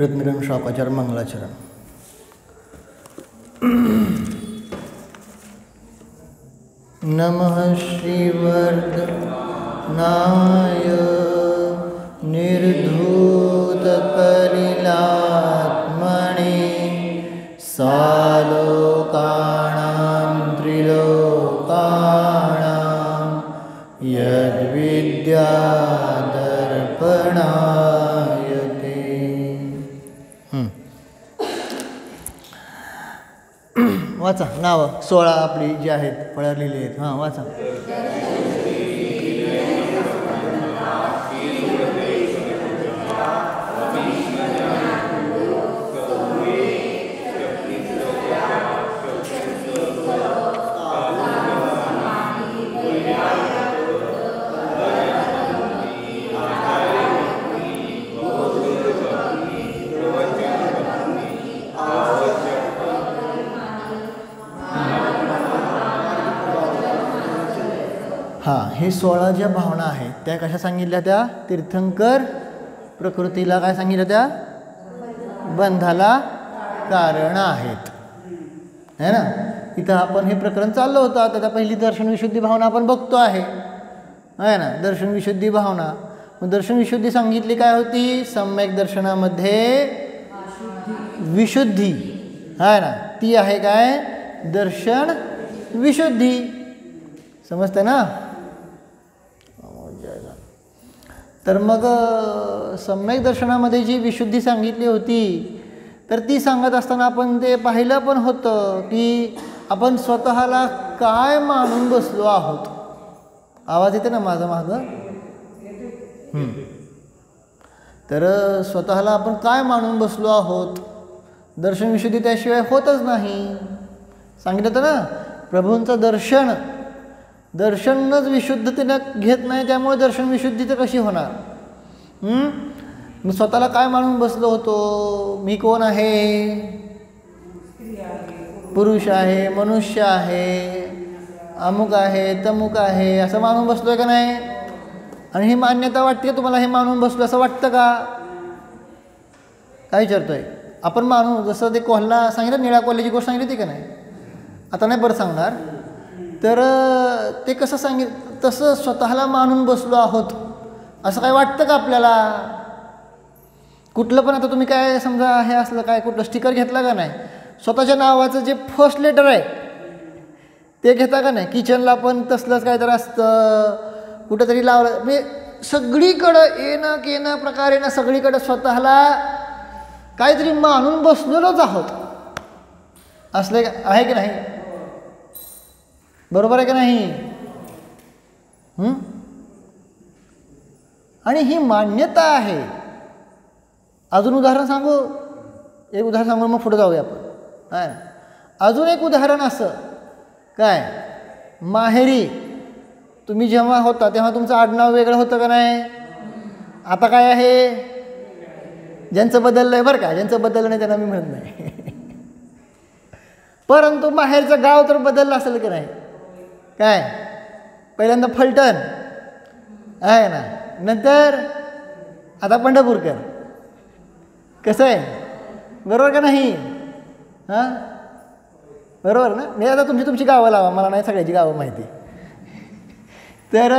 रत्नग्रंथ श्लोकाचार मंगलाचरण। नमः श्रीवर्धनाय निर्धूतकलिलात्मने सालोकानां त्रिलोकानां यद्विद्यादर्पणायते। वाचा नाव 16 आपली जी आहेत फळं लिहिली आहेत। हां वाचा। हां हे 16 ज्या भावना आहेत त्या कशा सांगितल्या? त्या तीर्थंकर प्रकृतीला काय सांगितलं? त्या बंधाला कारण आहेत, है ना। इथं आपण हे प्रकरण चाललं होतं। आता पहिली दर्शन विशुद्धी भावना आपण बघतो आहे ना। दर्शन विशुद्धी भावना, मग दर्शन विशुद्धी सांगितली काय होती? सम्यक दर्शनामध्ये विशुद्धी आहे ना, ती आहे काय? दर्शन विशुद्धी। समजते ना? तर मग सम्यक दर्शनामध्ये जी विशुद्धी सांगितली होती तर ती सांगत असताना आपण ते पाहिलं पण होतं की आपण स्वतःला काय मानून बसलो आहोत। आवाज येते ना माझा मागं? तर स्वतःला आपण काय मानून बसलो आहोत? दर्शन विशुद्धी त्याशिवाय होतच नाही। सांगितलं होतं ना, प्रभूंचं दर्शनच विशुद्धतेनं घेत नाही, त्यामुळे दर्शन विशुद्धी तर कशी होणार? मी स्वतःला काय मानून बसलो होतो? मी कोण आहे? पुरुष आहे, मनुष्य आहे, अमुक आहे, तमुक आहे, असं मानून बसलोय का नाही? आणि ही मान्यता वाटते तुम्हाला? हे मानून बसलो असं वाटतं का? काय विचारतोय आपण? मानून जसं ते कोल्हा सांगितलं, निळा कोल्ह्याची गोष्ट सांगितली होती का नाही? आता नाही बरं सांगणार। तर ते कसं तसं स्वतःला मानून बसलो आहोत असं काय वाटतं का आपल्याला? कुठलं पण आता तुम्ही काय समजा हे असलं काय कुठलं स्टिकर घेतला का नाही? स्वतःच्या नावाचं जे फर्स्ट लेटर आहे ते घेता का नाही? किचनला पण तसलंच काय तर असतं, कुठंतरी लावलं म्हणजे सगळीकडं येणं केनं प्रकार येणं, सगळीकडं स्वतःला काहीतरी मानून बसलेलोच आहोत असले आहे की नाही? बरोबर आहे का नाही? आणि ही मान्यता आहे। अजून उदाहरण सांगू, एक उदाहरण सांगून मग पुढे जाऊया आपण। काय अजून एक उदाहरण असं काय, माहेरी तुम्ही जेव्हा होता तेव्हा तुमचं आडनाव वेगळं होतं का नाही? आता काय आहे? ज्यांचं बदललं आहे बरं का, ज्यांचं बदललं नाही त्यांना मी म्हणत नाही परंतु माहेरचं गाव तर बदललं असेल की नाही? काय पहिल्यांदा फलटण आहे ना, नंतर आता पंढरपूरकर। कसं आहे? बरोबर का नाही? हां बरोबर ना? मी आता तुमची गावं लावा, मला नाही सगळ्याची गावं माहिती। तर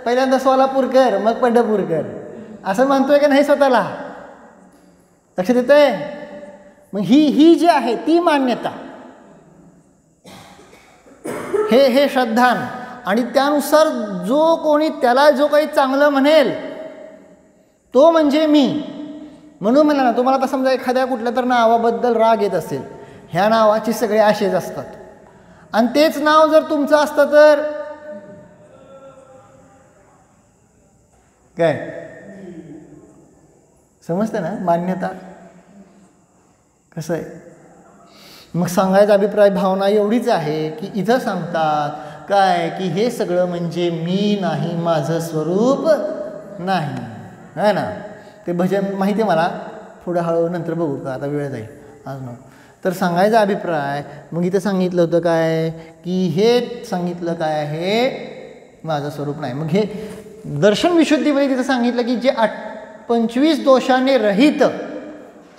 पहिल्यांदा सोलापूरकर मग पंढरपूरकर असं म्हणतोय का नाही स्वतःला? लक्षात येतंय? मग ही जी आहे ती मान्यता, हे श्रद्धान, आणि त्यानुसार जो कोणी त्याला जो काही चांगलं म्हणेल तो म्हणजे मी म्हणून म्हणा ना। तुम्हाला आता समजा एखाद्या कुठल्या तर नावाबद्दल राग येत असेल, ह्या नावाची सगळे आशेच असतात, आणि तेच नाव जर तुमचं असतं तर काय समजतं ना? मान्यता कसं आहे? मग सांगायचा अभिप्राय भावना एवढीच आहे की इथं सांगतात काय की हे सगळं म्हणजे मी नाही, माझं स्वरूप नाही, है ना। ते भजन माहिती आहे मला, पुढं हळू नंतर बघू का, आता वेळ जाईल आज नको। तर सांगायचा अभिप्राय मग इथं सांगितलं होतं काय की हे सांगितलं काय आहे? माझं स्वरूप नाही। मग हे दर्शन विशुद्धीमध्ये तिथं सांगितलं की जे 25 दोषाने रहित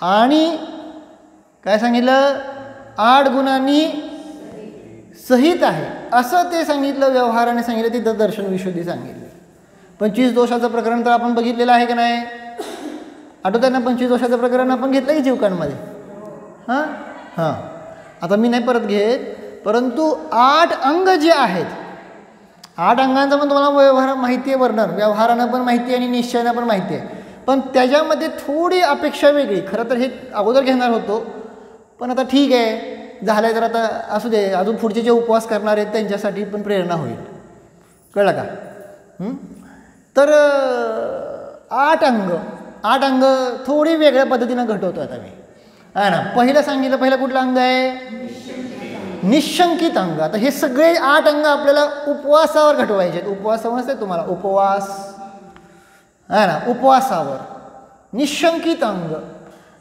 आणि काय सांगितलं, 8 गुणांनी सहित आहे असं ते सांगितलं. व्यवहाराने सांगितलं, तिथं दर्शन विशुद्धी सांगितली. 25 दोषाचं प्रकरण तर आपण बघितलेलं आहे का नाही, आठवतं ना? 25 दोषाचं प्रकरण आपण घेतलं की जीवकांमध्ये. हां हां, आता मी नाही परत घेत, परंतु 8 अंग जे आहेत, 8 अंगांचं पण तुम्हाला व्यवहार माहिती आहे, वर्णन व्यवहारानं पण माहिती आहे आणि निश्चयानं पण माहिती आहे. पण त्याच्यामध्ये थोडी अपेक्षा वेगळी. खरं तर हे अगोदर घेणार होतो, पण आता ठीक आहे झालं आहे, तर आता असू दे. अजून पुढचे जे उपवास करणार आहेत त्यांच्यासाठी पण प्रेरणा होईल. कळलं का? तर 8 अंग थोडी वेगळ्या पद्धतीनं घटवतो आता मी, आहे ना. पहिलं सांगितलं, पहिलं कुठलं अंग आहे, निशंकित अंग. आता हे सगळे 8 अंग आपल्याला उपवासावर घटवायचे आहेत. उपवास समजते तुम्हाला, उपवास आहे ना, उपवासावर निशंकित अंग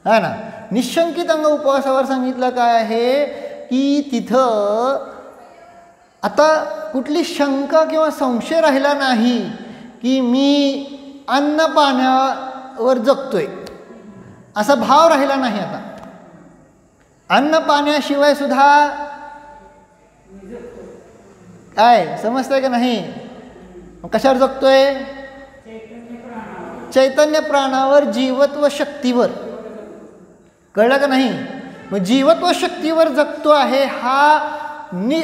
आहे ना. निशंकित अंग उपवासावर सांगितलं काय आहे की तिथं आता कुठली शंका किंवा संशय राहिला नाही की मी अन्न पाण्यावर जगतोय, असा भाव राहिला नाही. आता अन्न पाण्याशिवाय सुद्धा काय समजतंय का नाही, कशावर जगतोय, चैतन्य प्राणावर, जीवत्व शक्तीवर. कळलं का नाही? मग जीवत्व शक्तीवर जगतो आहे हा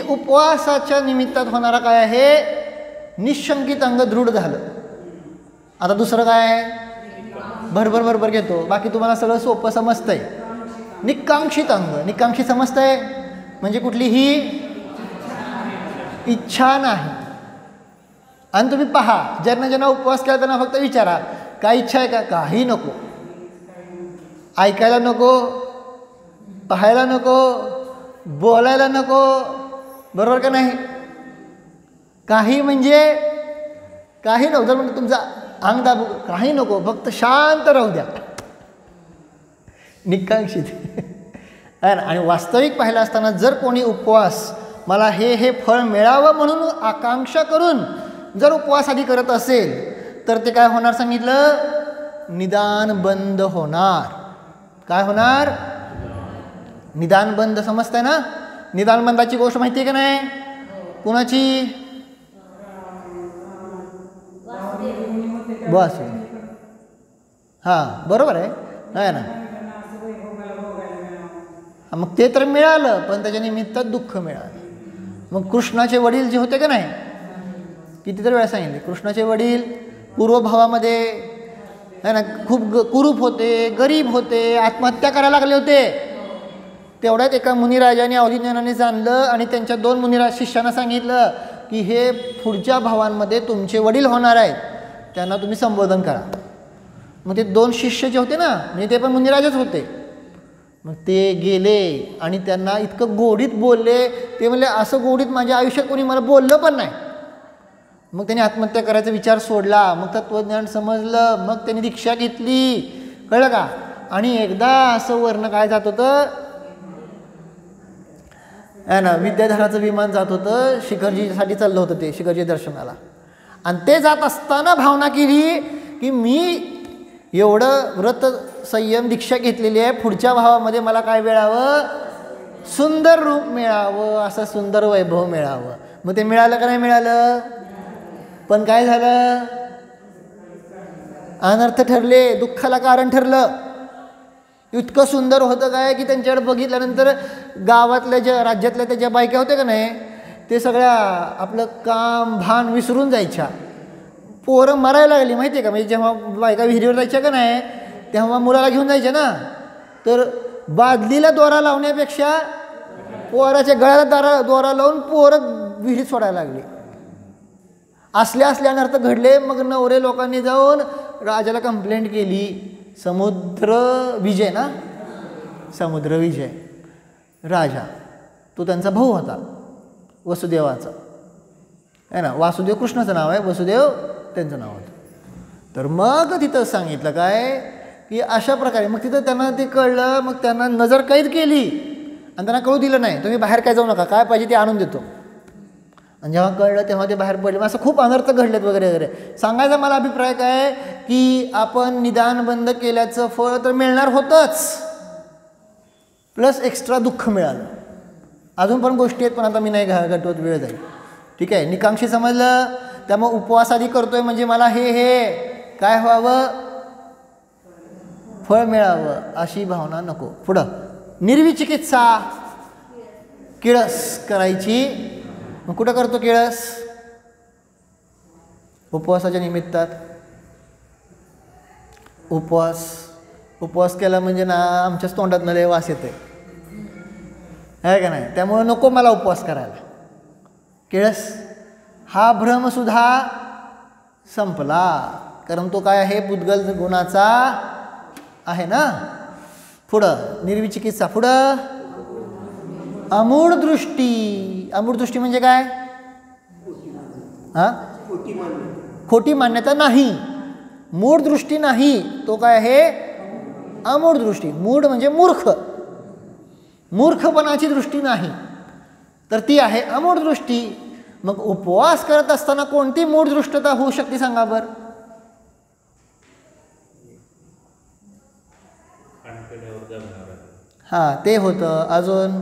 उपवासाच्या निमित्तात होणारा काय आहे, निशंकित अंग दृढ झालं. आता दुसरं काय, भरभर घेतो, बाकी तुम्हाला सगळं सोपं समजतंय. निकांक्षित अंग, निकांक्षित समजतंय म्हणजे कुठलीही इच्छा नाही. आणि तुम्ही पहा, ज्यांना उपवास केला त्यांना फक्त विचारा, काय इच्छा आहे का, काही नको, ऐकायला नको, पाहायला नको, बोलायला नको, बरोबर का नाही? काही म्हणजे काही नको. जर म्हणजे तुमचा अंग दाबू, काही नको, फक्त शांत राहू द्या, निकांक्षित आहे ना. आणि वास्तविक पाहिलं असताना जर कोणी उपवास मला हे फळ मिळावं म्हणून आकांक्षा करून जर उपवास आधी करत असेल तर ते काय होणार सांगितलं, निदान बंद होणार. काय होणार, निदान बंद. समजतंय ना? निदान बंदाची गोष्ट माहिती आहे का नाही कुणाची, बस हां बरोबर आहे ना. मग ते तर मिळालं, पण त्याच्या निमित्तात दुःख मिळालं. मग कृष्णाचे वडील जे होते का नाही, कितीतरी वेळा सांगितले, कृष्णाचे वडील पूर्वभावामध्ये आहे ना खूप कुरूप होते, गरीब होते, आत्महत्या करायला लागले होते. तेवढ्यात एका मुनिराजाने अवधूतज्ञानाने जाणलं आणि त्यांच्या 2 मुनिराज शिष्यांना सांगितलं की हे पुढच्या भावांमध्ये तुमचे वडील होणार आहेत, त्यांना तुम्ही संबोधन करा. मग ते 2 शिष्य जे होते ना, म्हणजे ते पण मुनिराजच होते. मग ते गेले आणि त्यांना इतकं गोडीत बोलले, ते म्हणले असं गोडीत माझ्या आयुष्यात कोणी मला बोललं पण नाही. मग त्यांनी आत्महत्या करायचा विचार सोडला, मग तत्त्वज्ञान समजलं, मग त्यांनी दीक्षा घेतली. कळलं का? आणि एकदा असं वर्ण काय जात होतं आहे ना, विद्याधराचं विमान जात होतं, शिखरजीसाठी चाललं होतं ते, शिखरजी दर्शनाला. आणि ते जात असताना भावना केली की मी एवढं व्रत संयम दीक्षा घेतलेली आहे, पुढच्या भावामध्ये मला काय मिळावं, सुंदर रूप मिळावं, असं सुंदर वैभव मिळावं. मग ते मिळालं का नाही मिळालं, पण काय झालं, अनर्थ ठरले, दुःखाला कारण ठरलं. इतकं सुंदर होतं काय की त्यांच्याकडे बघितल्यानंतर गावातल्या ज्या राज्यातल्या त्या ज्या बायका होत्या का नाही, ते सगळ्या आपलं काम भान विसरून जायच्या. पोरं मरायला लागली माहिती आहे का, म्हणजे जेव्हा बायका विहिरीवर जायच्या का नाही तेव्हा मुलाला घेऊन जायच्या ना, तर बादलीला दोरा लावण्यापेक्षा पोराच्या गळ्याला दोरा लावून पोरं विहिरीत सोडायला लागली. असले अनर्थ घडले. मग नवरे लोकांनी जाऊन राजाला कंप्लेंट केली. समुद्र विजय ना, समुद्र विजय राजा, तो त्यांचा भाऊ होता वसुदेवाचा आहे ना. वासुदेव कृष्णाचं नाव आहे, वसुदेव त्यांचं नाव होतं. तर मग तिथं सांगितलं काय की अशा प्रकारे, मग तिथं त्यांना ते कळलं. मग त्यांना नजर कैद केली आणि त्यांना कळू दिलं नाही, तुम्ही बाहेर काय जाऊ नका, काय पाहिजे ते आणून देतो. आणि जेव्हा कळलं तेव्हा ते बाहेर पडले. असं खूप अनर्थ घडलेत वगैरे वगैरे. सांगायचा मला अभिप्राय काय की आपण निदान बंद केल्याचं फळ तर मिळणार होतंच, प्लस एक्स्ट्रा दुःख मिळालं. अजून पण गोष्टी आहेत पण आता मी नाही घटवत, वेळ जाईल. ठीक आहे, निकांक्षी समजलं. त्यामुळे उपवास आधी करतोय म्हणजे मला हे काय व्हावं, फळ मिळावं अशी भावना नको. पुढं निर्विचिकित्सा, किळस करायची. मग कुठं करतो किळस? उपवासाच्या निमित्तात. उपवास केला म्हणजे ना आमच्याच तोंडात न लय वास येते आहे का नाही. त्यामुळे नको मला उपवास करायला. किळस हा भ्रमसुद्धा संपला, कारण तो काय आहे, पुद्गल गुणाचा आहे ना. पुढं निर्विचिकित्सा. पुढं अमूढ दृष्टी. अमूढ दृष्टी म्हणजे काय? हां, खोटी मान्यता नाही, मूढ दृष्टी नाही. तो काय आहे? अमूढ दृष्टी. मूढ म्हणजे मूर्ख, मूर्खपणाची दृष्टी नाही, तर ती आहे अमूढ दृष्टी. मग उपवास करत असताना कोणती मूढ दृष्टता होऊ शकते सांगा बरं? हां, ते होतं. अजून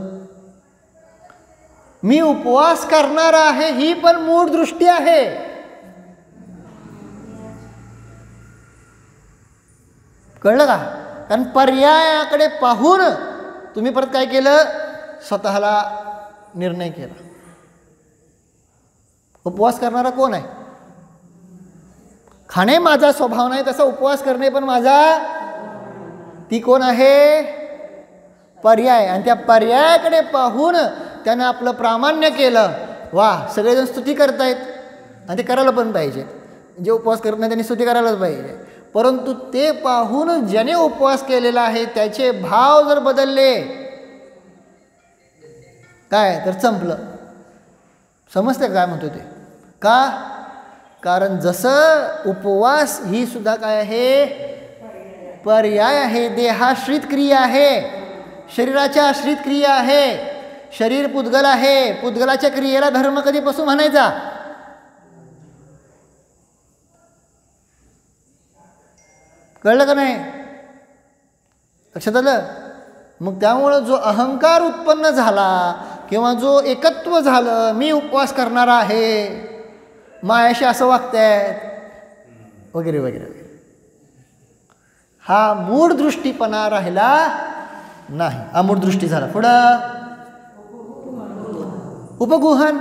मी उपवास करणार आहे ही पण मूढ दृष्टी आहे. कळलं का? कारण पर्यायाकडे पाहून तुम्ही परत काय केलं, स्वतःला निर्णय केला. उपवास करणारा कोण आहे? खाणे माझा स्वभाव नाही, तसा उपवास करणे पण माझा. ती कोण आहे? पर्याय. आणि त्या पर्यायाकडे पाहून त्यानं आपलं प्रामाण्य केलं. वा, सगळेजण स्तुती करतायत आणि ते करायला पण पाहिजे. जे उपवास करत नाही त्यांनी स्तुती करायलाच पाहिजे. परंतु ते पाहून ज्याने उपवास केलेला आहे त्याचे भाव जर बदलले काय तर संपलं. समजते काय म्हणतो ते? का? कारण जसं उपवास ही सुद्धा काय आहे? पर्याय आहे, देहाश्रित क्रिया आहे, शरीराच्या आश्रित क्रिया आहे. शरीर पुद्गल आहे, पुद्गलाच्या क्रियेला धर्म कधीपासून म्हणायचा? कळलं का नाही? लक्षात आलं? मग त्यामुळं जो अहंकार उत्पन्न झाला किंवा जो एकत्व झालं, मी उपवास करणार आहे, मायाशी असं वागतायत वगैरे वगैरे वगैरे, हा मूढ दृष्टीपणा राहिला नाही, अमूढ दृष्टी झाला. पुढं उपगुहन.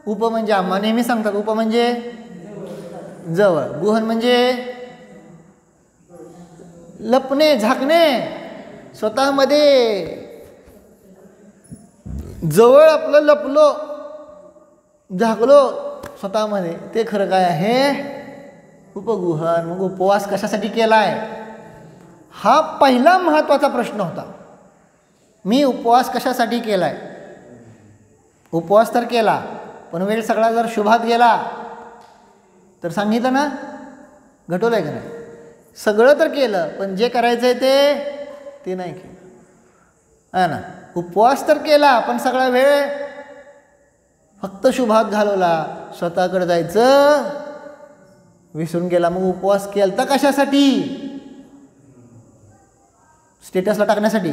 उप म्हणजे आम्हा नेहमी सांगतात, उप म्हणजे जवळ, गुहन म्हणजे लपणे, झाकणे, स्वतःमध्ये जवळ आपलं लपलो, झाकलो स्वतःमध्ये, ते खरं काय आहे? उपगुहन. मग उपवास कशासाठी केलाय? हा पहिला महत्त्वाचा प्रश्न होता. मी उपवास कशासाठी केलाय? उपवास तर केला, पण वेळ सगळा जर शुभात गेला तर सांगितलं ना, घटवलंय का नाही? सगळं तर केलं, पण जे करायचं आहे ते नाही केलं आहे ना. उपवास तर केला, पण सगळा वेळ फक्त शुभात घालवला, स्वतःकडे जायचं विसरून गेला. मग उपवास केला तर कशासाठी? स्टेटसला टाकण्यासाठी?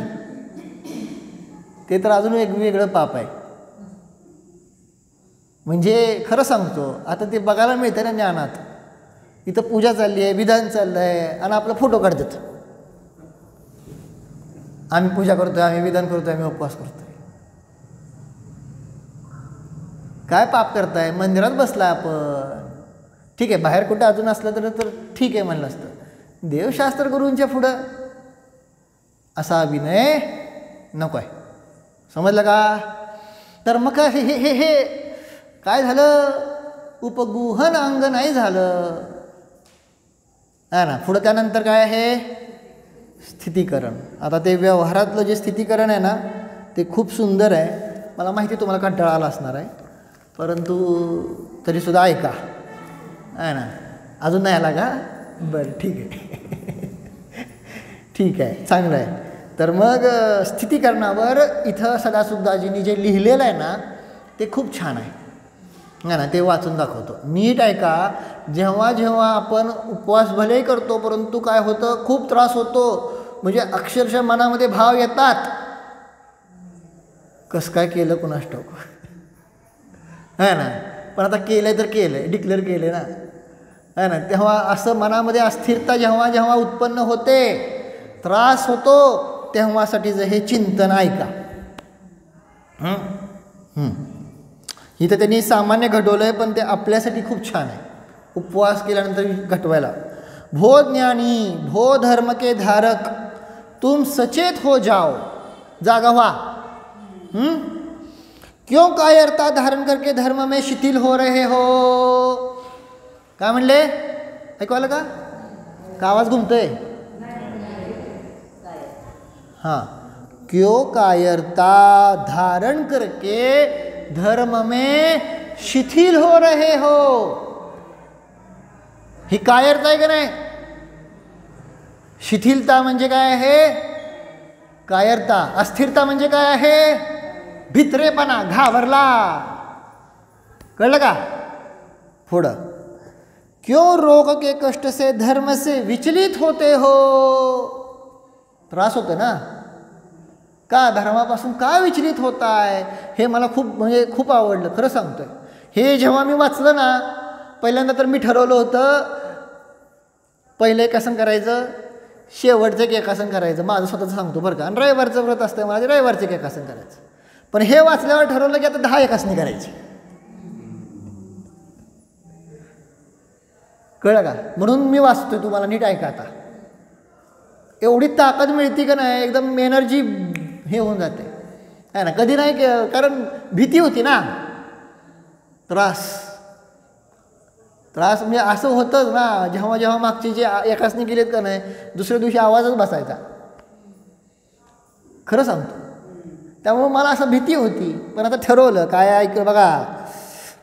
ते तर अजून वेगवेगळं पाप आहे. म्हणजे खरं सांगतो, आता ते बघायला मिळतं ना ज्ञानात, इथं पूजा चालली आहे, विधान चाललं आहे, आणि आपला फोटो काढतात. आम्ही पूजा करतोय, आम्ही विधान करतोय, आम्ही उपवास करतोय. काय पाप करताय? मंदिरात बसला आपण, ठीक आहे, बाहेर कुठं अजून असलं तर ठीक आहे म्हणलं असतं. देवशास्त्र गुरूंच्या पुढं असा अभिनय नको आहे. समजलं का? तर मग हे हे हे काय झालं? उपगुहन अंग नाही झालं आहे ना. पुढं त्यानंतर काय आहे? स्थितीकरण. आता ते व्यवहारातलं जे स्थितीकरण आहे ना, ते खूप सुंदर आहे. मला माहिती तुम्हाला कंटाळा आला असणार आहे, परंतु तरीसुद्धा ऐका आहे ना. अजून नाही आला का? बरं, ठीक आहे ठीक आहे, चांगलं आहे. तर मग स्थितीकरणावर इथं सदासुद्दाजींनी जे लिहिलेलं आहे ना, ते खूप छान आहे. नाही ना, ते वाचून दाखवतो. नीट ऐका. जेव्हा जेव्हा आपण उपवास भलेही करतो, परंतु काय होतं, खूप त्रास होतो. म्हणजे अक्षरशः मनामध्ये भाव येतात, कसं काय केलं कुणास ठाऊक, है ना. पण आता केलं तर केलं, डिक्लेअर केले ना, है ना. तेव्हा असं मनामध्ये अस्थिरता जेव्हा जेव्हा उत्पन्न होते, त्रास होतो, तेव्हासाठीचं हे चिंतन ऐका. इथं त्यांनी सामान्य घडवलं आहे, पण ते आपल्यासाठी खूप छान आहे. उपवास केल्यानंतर घटवायला. भो ज्ञानी भो धर्म के धारक तुम सचेत हो जाओ, जागा व्हा. क्यों कायरता धारण करके धर्म में शिथिल हो रहे हो. काय म्हणले, ऐकू आलं का आवाज घुमतोय. हां, क्यों कायरता धारण करके धर्म में शिथिल हो रहे हो. ही कायरता आहे का नाही. शिथिलता म्हणजे काय आहे, कायरता. अस्थिरता म्हणजे काय आहे, भित्रेपणा, घाबरला. कळलं का. पुढं, क्यों रोग के कष्ट से धर्म से विचलित होते हो. त्रास होतो ना, का धर्मापासून का विचलित होताय. हे मला खूप म्हणजे खूप आवडलं, खरं सांगतोय. हे जेव्हा मी वाचलं ना, पहिल्यांदा तर मी ठरवलं होतं, पहिलं एक आसन करायचं, शेवटचं एक आसन करायचं. माझं स्वतःचं सांगतो बरं का. आणि रविवारचं व्रत असतं माझं, रविवारचं एक आसन करायचं. पण हे वाचल्यावर ठरवलं की आता 10 एकासनी करायची. कळलं का. म्हणून मी वाचतोय, तुम्हाला नीट ऐका. आता एवढी ताकद मिळते का नाही, एकदम एनर्जी हे होऊन जाते, आहे ना. कधी नाही, कारण भीती होती ना, त्रास म्हणजे असं होतंच ना. जेव्हा जेव्हा मागची जे एकासनी गेलेत का नाही, दुसऱ्या दिवशी आवाजच बसायचा, खरं सांगतो. त्यामुळे मला असं भीती होती. पण आता ठरवलं काय, ऐक बघा.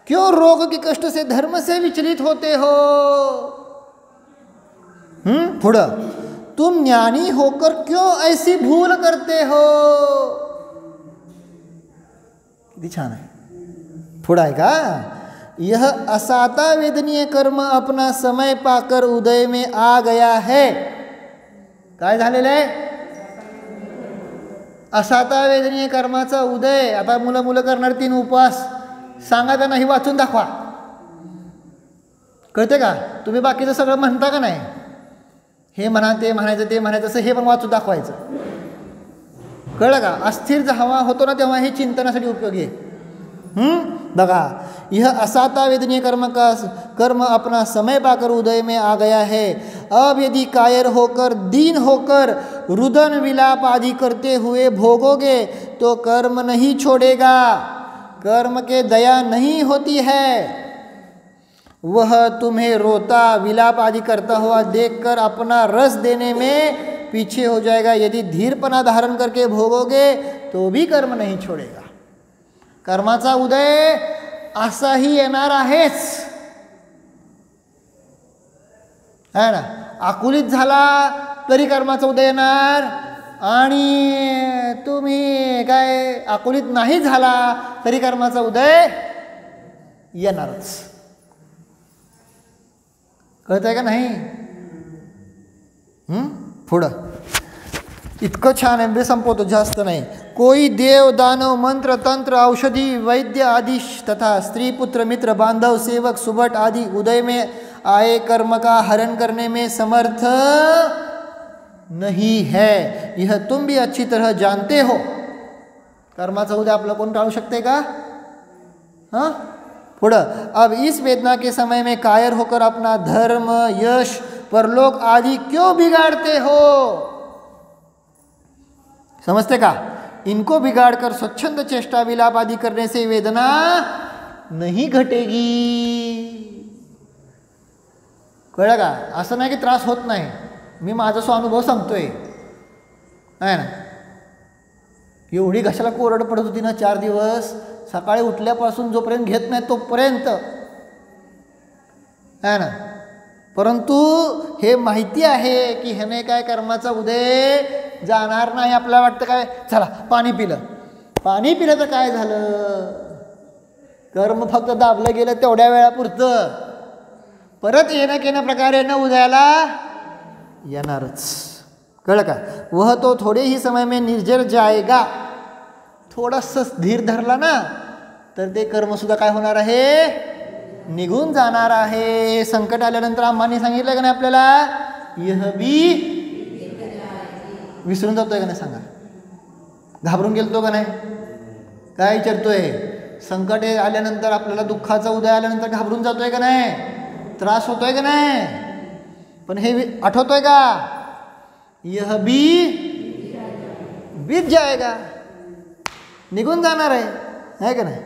क्यों रोग के कष्ट से धर्म से विचलित होते हो. पुढं, तुम ज्ञानी होकर क्यों ऐसी भूल करते हो. किती छान आहे. पुढं आहे का. यह असाता वेदनीय कर्म अपना समय पाकर उदय में आ गया है. काय झालेलं आहे, असाता वेदनीय कर्माचा उदय. आता मुलं करणार 3 उपवास, सांगा त्यांना, ही वाचून दाखवा. कळते का. तुम्ही बाकीचं सगळं म्हणता का नाही, हे म्हणा, ते म्हणायचं, ते म्हणायचं, असं हे पण वाचून दाखवायचं. कळलं का. अस्थिर जेव्हा होतो ना, तेव्हा हे चिंतनासाठी उपयोगी आहे. बघा, यह असाता वेदनीय कर्म अपना समय पाकर उदय में आ गया है. अब यदि कायर होकर दीन होकर रुदन विलाप आदि करते हुए भोगोगे तो कर्म नहीं छोड़ेगा. कर्म के दया नहीं होती है. वह तुम्हें रोता विलाप आदि करता हुआ देखकर अपना रस देने में पीछे हो जाएगा. यदि धीरपना धारण करके भोगोगे तो भी कर्म नहीं छोड़ेगा. कर्माचा उदय असाही येणार आहेच, है ना. आकुलित झाला तरी कर्माचा उदय येणार, आणि तुम्ही काय आकुलित नाही झाला तरी कर्माचा उदय येणारच. कळतंय का नाही. पुढं इतकं छान आहे, मी संपवतो, जास्त नाही. कोई देव दानव मंत्र तंत्र औषधि वैद्य आदि तथा स्त्री पुत्र मित्र बांधव सेवक सुबट आदि उदय में आए कर्म का हरण करने में समर्थ नहीं है. यह तुम भी अच्छी तरह जानते हो. कर्माचा उदय आपलं कोण टाळू शकते का. हां, पुढं. अब इस वेदना के समय में कायर होकर अपना धर्म यश परलोक आदि क्यों बिगाड़ते हो. समझते का. इनको बिगाड़कर स्वच्छंद चेष्टा विलाप आदि करने से वेदना नहीं घटेगी. कळलं का. असं नाही की त्रास होत नाही, मी माझा स्वानुभव सांगतोय, आहे ना. एवढी घशाला कोरड पडत होती ना 4 दिवस, सकाळी उठल्यापासून जोपर्यंत घेत नाही तोपर्यंत, आहे ना. परंतु हे माहिती आहे की ह्याने काय कर्माचा उदय जाणार नाही. आपल्याला वाटतं काय, चला पाणी पिलं तर काय झालं, कर्म फक्त दाबलं गेलं तेवढ्या वेळापुरतं, परत येण्या प्रकारे न उदयाला येणारच. कळलं का? वह तो थोडे ही समय में निर्जर जाएगा. थोडंसं धीर धरला ना तर ते कर्मसुद्धा काय होणार आहे, निघून जाणार आहे. संकट आल्यानंतर आम्हाने सांगितलं का नाही आपल्याला, यह बी विसरून जातोय का नाही सांगा, घाबरून गेलतो का नाही, काय विचारतोय. संकट आल्यानंतर आपल्याला दुःखाचा उदय आल्यानंतर घाबरून जातोय का नाही, त्रास होतोय का नाही, पण हे आठवतोय का, यह बी बीत जाएगा, निघून जाणार आहे का नाही.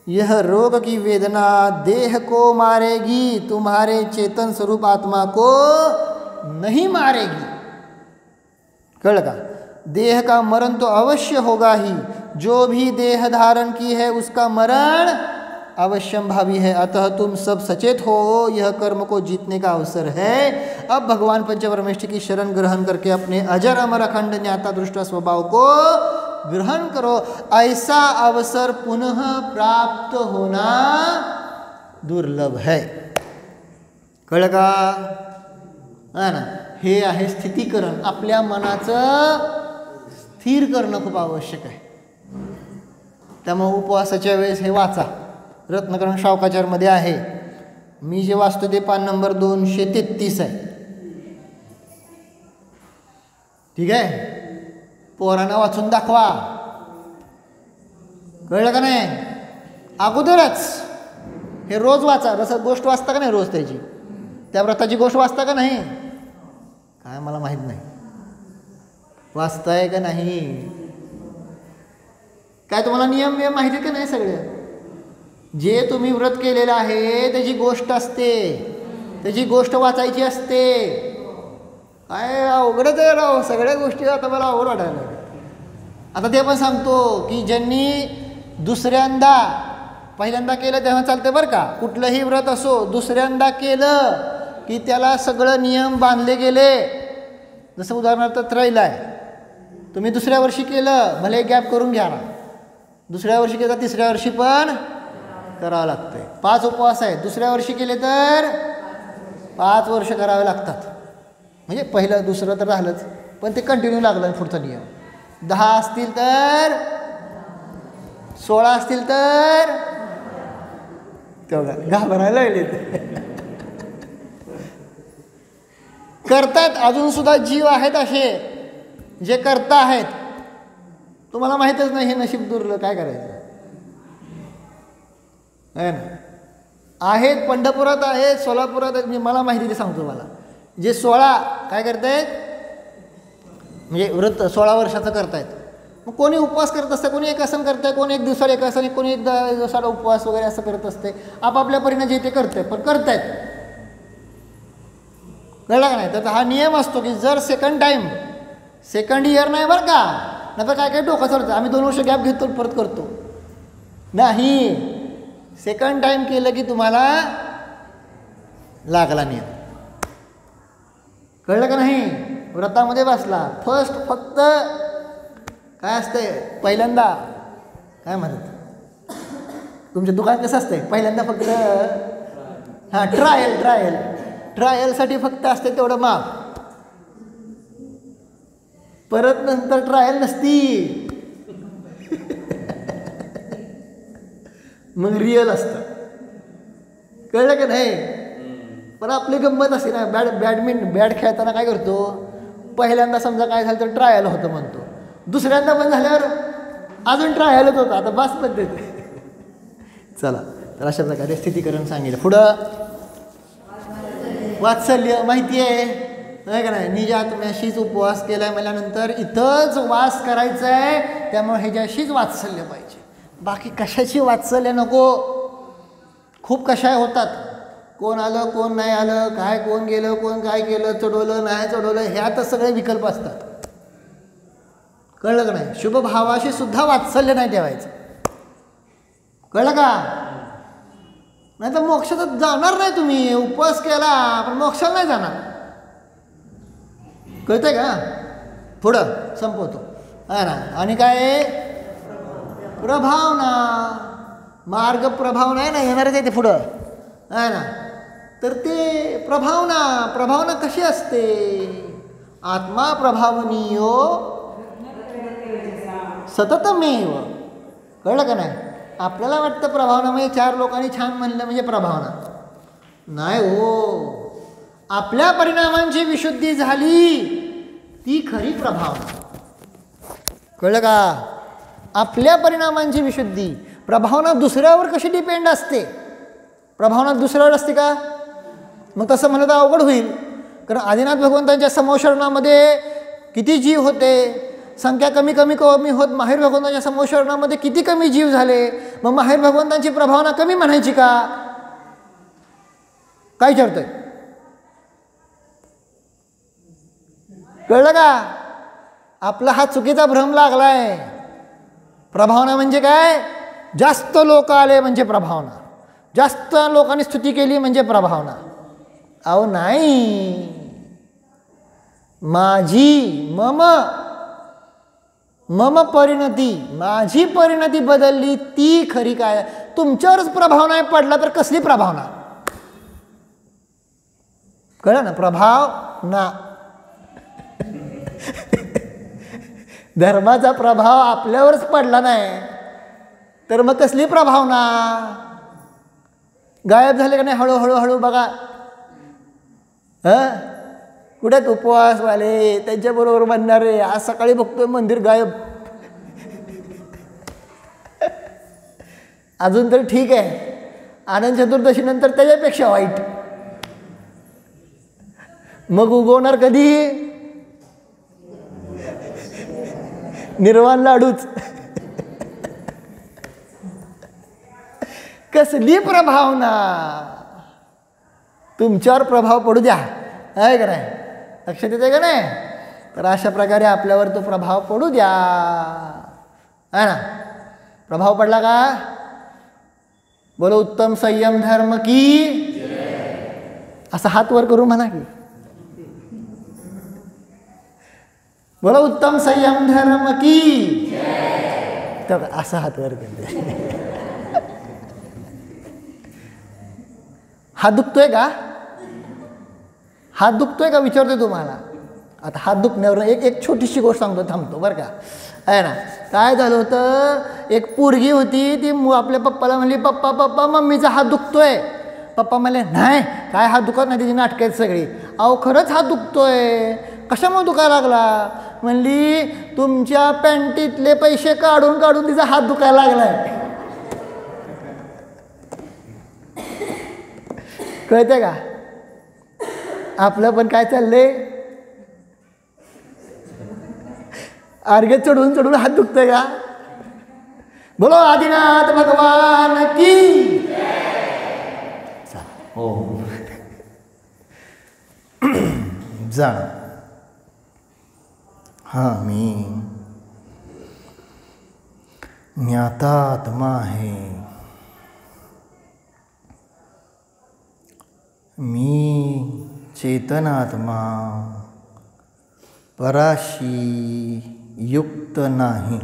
यह रोग की वेदना देह को मारेगी, तुम्हारे चेतन स्वरूप आत्मा को नहीं मारेगी. कल का देह का मरण तो अवश्य होगा ही, जो भी देह धारण की है उसका मरण अवश्यम भावी है. अतः तुम सब सचेत हो, यह कर्म को जीतने का अवसर है. अब भगवान पंचपरमेष्ठी की शरण ग्रहण करके अपने अजर अमर अखंड ज्ञाता दृष्ट स्वभाव को ग्रहण करो. ऐसा अवसर पुनः प्राप्त होना दुर्लभ है. कळलं का? हा ना, हे आहे स्थितीकरण. आपल्या मनाचं स्थिर करणं खूप आवश्यक आहे. त्यामुळे उपवासाच्या वेळेस हे वाचा, रत्नकरण शावकाचारमध्ये आहे. मी जे वाचतो ते पान नंबर 233 आहे. ठीक आहे, पोरांना वाचून दाखवा. कळलं का नाही? अगोदरच हे रोज वाचा. जसं गोष्ट वाचता का नाही रोज, त्याची त्या व्रताची गोष्ट वाचता का नाही, काय मला माहीत नाही, वाचताय का नाही, काय तुम्हाला नियम माहिती का नाही. सगळे जे तुम्ही व्रत केलेलं आहे त्याची गोष्ट असते, त्याची गोष्ट वाचायची असते. काय अवघडच आहे राव, सगळ्या गोष्टी आता मला अवघड वाटायला. आता ते पण सांगतो की ज्यांनी दुसऱ्यांदा, पहिल्यांदा केलं तेव्हा चालते बरं का, कुठलंही व्रत असो, दुसऱ्यांदा केलं की त्याला सगळं नियम बांधले गेले. जसं उदाहरणार्थ त्रैल आहे, तुम्ही दुसऱ्या वर्षी केलं, भले गॅप करून घ्या ना, दुसऱ्या वर्षी केलं तिसऱ्या वर्षी पण करावं लागतंय. 5 उपवास आहेत, दुसऱ्या वर्षी केले तर 5 वर्ष करावे लागतात. म्हणजे पहिलं दुसरं तर झालंच, पण ते कंटिन्यू लागलं पुढचा नियम. 10 असतील तर 16 असतील तर तेवढा घाबरायला लागले. करतात अजूनसुद्धा जीव आहेत असे जे करता आहेत. तुम्हाला माहीतच नाही, हे नशीब दुर्ल, काय करायचं आहे ना. आहेत पंढरपुरात आहेत, सोलापुरात आहेत, मी मला माहिती ते सांगतो. मला जे 16 काय करतायत, म्हणजे व्रत 16 वर्षाचं करतायत. मग कोणी उपवास करत असतं, कोणी एक आसन करतंय, कोणी 1 दिवसाला 1 आसन, कोणी 1 दिवसाला उपवास वगैरे असं करत असते. आपापल्या परीने जे ते करतंय, पण करतायत. कळलं का नाही? तर हा नियम असतो की जर सेकंड इयर नाही बरं का, नंतर काय डोकं चालतं, आम्ही 2 वर्ष गॅप घेतो परत करतो नाही. सेकंड टाईम केलं की तुम्हाला लागला नियम. कळलं का नाही? व्रतामध्ये बसला, फक्त काय असतंय, पहिल्यांदा काय म्हणतात, तुमच्या दुकान कसं असतंय, पहिल्यांदा फक्त हां ट्रायलसाठी फक्त असते तेवढं माफ, परत नंतर ट्रायल नसती, मग रिअल असतं. कळलं का नाही? पण आपली गंमत असते ना, बॅट खेळताना काय करतो, पहिल्यांदा समजा काय झालं तर ट्रायल होतं म्हणतो, दुसऱ्यांदा पण झाल्यावर अजून ट्रायलच होतं. आता बस पद्धत. चला, तर अशा प्रकारे स्थितीकरण सांगितलं. पुढं वात्सल्य माहिती आहे का नाही. निज आत्म्याशीच उपवास केलाय म्हटल्यानंतर इथंच वास करायचं आहे, त्यामुळे ह्याच्याशीच वात्सल्य पाहिजे. बाकी कशाची वात्सल्य नको. खूप कशाय होतात, कोण आलं कोण नाही आलं, काय कोण गेलं कोण काय केलं, चढवलं नाही चढवलं, ह्यातच सगळे विकल्प असतात. कळलं का नाही? शुभ भावाशी सुद्धा वात्सल्य नाही ठेवायचं. कळलं का? नाही तर मोक्षात जाणार नाही. तुम्ही उपवास केला पण मोक्षाला नाही जाणार. कळतंय का? पुढं संपवतो, आहे ना. आणि काय प्रभावना, मार्ग प्रभावना आहे ना, येणारच आहे ते पुढं आहे ना. तर ते प्रभावना कशी असते? आत्मा प्रभावनीयो सततमेव. कळलं का नाही? आपल्याला वाटतं प्रभावना म्हणजे 4 लोकांनी छान म्हणलं म्हणजे प्रभावना. नाही हो, आपल्या परिणामांची विशुद्धी झाली ती खरी प्रभावना. कळलं का? आपल्या परिणामांची विशुद्धी. प्रभावना दुसऱ्यावर कशी डिपेंड असते? प्रभावना दुसऱ्यावर असते का? मग तसं म्हणलं तर अवघड होईल. कारण आदिनाथ भगवंतांच्या समोशरणामध्ये किती जीव होते, संख्या कमी होत माहेर भगवंतांच्या समोशरणामध्ये किती कमी जीव झाले. मग माहेर भगवंतांची प्रभावना कमी म्हणायची का? काय विचारतोय? कळलं का? आपला हा चुकीचा भ्रम लागलाय. प्रभावना म्हणजे काय? जास्त लोक आले म्हणजे प्रभावना, जास्त लोकांनी स्तुती केली म्हणजे प्रभावना. अहो नाही, मम परिणती, माझी परिणती बदलली ती खरी काय. तुमच्यावरच प्रभाव नाही पडला तर कसली प्रभावना? कळलं ना? प्रभाव ना धर्माचा प्रभाव आपल्यावरच पडला नाही तर मग कसली प्रभावना? गायब झाले का नाही हळूहळू बघा. कुठेत उपवासवाले, त्यांच्याबरोबर म्हणणारे? आज सकाळी बघतोय मंदिर गायब. अजून तर ठीक आहे, आनंद चतुर्दशी नंतर त्याच्यापेक्षा वाईट. मग उगवणार कधी? निर्वाण लाडूच. कसली प्रभावना? तुमच्यावर प्रभाव पडू द्या, आहे का नाही? लक्षात येते का नाही? तर अशा प्रकारे आपल्यावर तो प्रभाव पडू द्या, आहे ना. प्रभाव पडला का? बोलो उत्तम संयम धर्म की. असा हात वर करून म्हणा की, बोलो उत्तम संयम धर्म की. तर असा हात वर करते. हात दुखतोय का? हात दुखतोय का विचारतोय तुम्हाला. आता हात दुखण्यावर एक छोटीशी गोष्ट सांगतो, थांबतो बरं का, आहे ना. काय झालं होतं, एक पोरगी होती, ती आपल्या पप्पाला म्हणली, पप्पा मम्मीचा हात दुखतोय. पप्पा म्हणले नाही, काय हात दुखत नाही, तिची नाटकं आहेत सगळी. अहो खरंच हात दुखतोय. कशामुळे दुखायला लागला? म्हणली तुमच्या पॅन्टीतले पैसे काढून काढून तिचा हात दुखायला लागलाय. कळते का? आपलं पण काय चाललंय, अर्घ्यात चढून चढून हात दुखतोय का? बोलो आदिनाथ भगवान की. हो जा. हा मी ज्ञातात्मा आहे. मी चेतनात्मा पराशी युक्त नाही,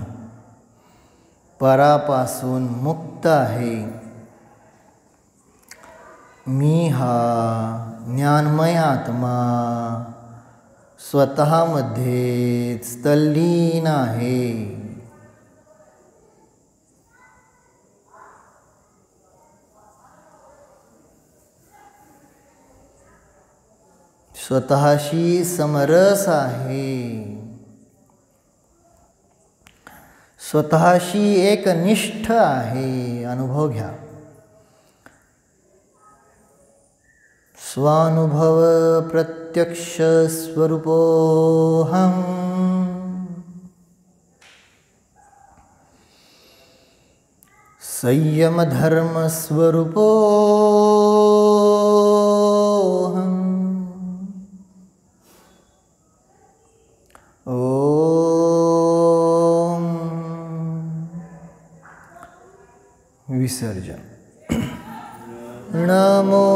परापासून मुक्त आहे. मी हा ज्ञानमय आत्मा स्वतःमध्येच तल्लीन आहे. स्वतःशी समरस आहे. स्वतःशी एकनिष्ठ आहे. अनुभव घ्या. स्वानुभव प्रत्यक्ष स्वरूपोऽहम्. संयम धर्म स्वरूपोऽहम्. ओम विसर्जन. नमो